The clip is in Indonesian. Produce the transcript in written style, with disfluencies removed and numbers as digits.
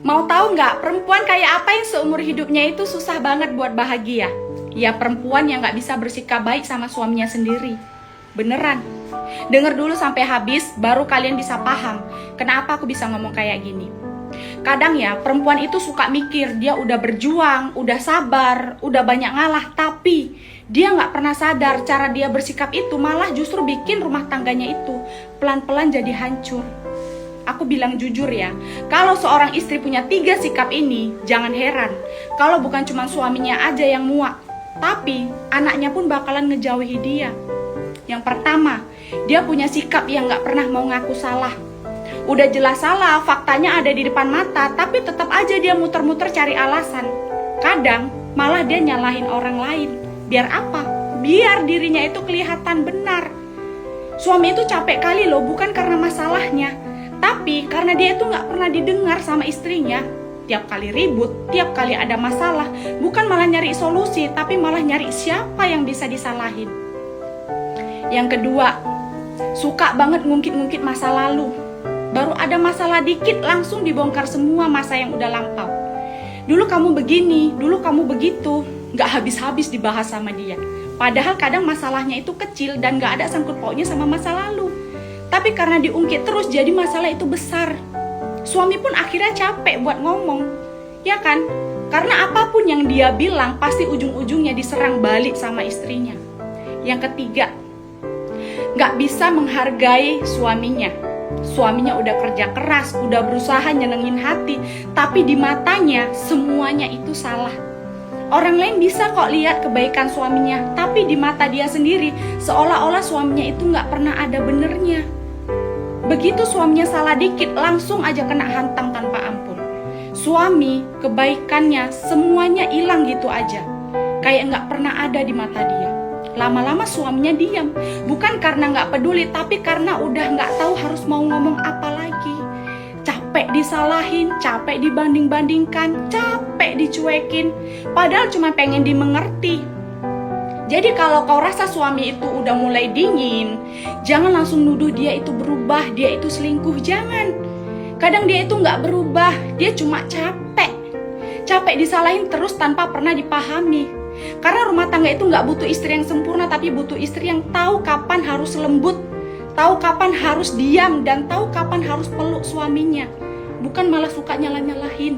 Mau tahu nggak, perempuan kayak apa yang seumur hidupnya itu susah banget buat bahagia? Ya perempuan yang nggak bisa bersikap baik sama suaminya sendiri. Beneran. Dengar dulu sampai habis, baru kalian bisa paham kenapa aku bisa ngomong kayak gini. Kadang ya, perempuan itu suka mikir dia udah berjuang, udah sabar, udah banyak ngalah, tapi dia nggak pernah sadar cara dia bersikap itu malah justru bikin rumah tangganya itu pelan-pelan jadi hancur. Aku bilang jujur ya, kalau seorang istri punya 3 sikap ini, jangan heran kalau bukan cuma suaminya aja yang muak, tapi anaknya pun bakalan ngejauhi dia. Yang pertama, dia punya sikap yang gak pernah mau ngaku salah. Udah jelas salah, faktanya ada di depan mata, tapi tetap aja dia muter-muter cari alasan. Kadang malah dia nyalahin orang lain. Biar apa? Biar dirinya itu kelihatan benar. Suami itu capek kali loh, bukan karena masalahnya, tapi karena dia itu gak pernah didengar sama istrinya. Tiap kali ribut, tiap kali ada masalah, bukan malah nyari solusi, tapi malah nyari siapa yang bisa disalahin. Yang kedua, suka banget ngungkit-ngungkit masa lalu. Baru ada masalah dikit, langsung dibongkar semua masa yang udah lampau. Dulu kamu begini, dulu kamu begitu, gak habis-habis dibahas sama dia. Padahal kadang masalahnya itu kecil dan gak ada sangkut pautnya sama masa lalu. Tapi karena diungkit terus jadi masalah itu besar. Suami pun akhirnya capek buat ngomong, ya kan? Karena apapun yang dia bilang pasti ujung-ujungnya diserang balik sama istrinya. Yang ketiga, gak bisa menghargai suaminya. Suaminya udah kerja keras, udah berusaha nyenengin hati, tapi di matanya semuanya itu salah. Orang lain bisa kok lihat kebaikan suaminya, tapi di mata dia sendiri seolah-olah suaminya itu gak pernah ada benernya. Begitu suaminya salah dikit, langsung aja kena hantam tanpa ampun. Suami, kebaikannya, semuanya hilang gitu aja. Kayak gak pernah ada di mata dia. Lama-lama suaminya diam. Bukan karena gak peduli, tapi karena udah gak tahu harus mau ngomong apa lagi. Capek disalahin, capek dibanding-bandingkan, capek dicuekin. Padahal cuma pengen dimengerti. Jadi kalau kau rasa suami itu udah mulai dingin, jangan langsung nuduh dia itu berubah, dia itu selingkuh, jangan. Kadang dia itu gak berubah, dia cuma capek. Capek disalahin terus tanpa pernah dipahami. Karena rumah tangga itu gak butuh istri yang sempurna, tapi butuh istri yang tahu kapan harus lembut, tahu kapan harus diam, dan tahu kapan harus peluk suaminya. Bukan malah suka nyalah-nyalahin.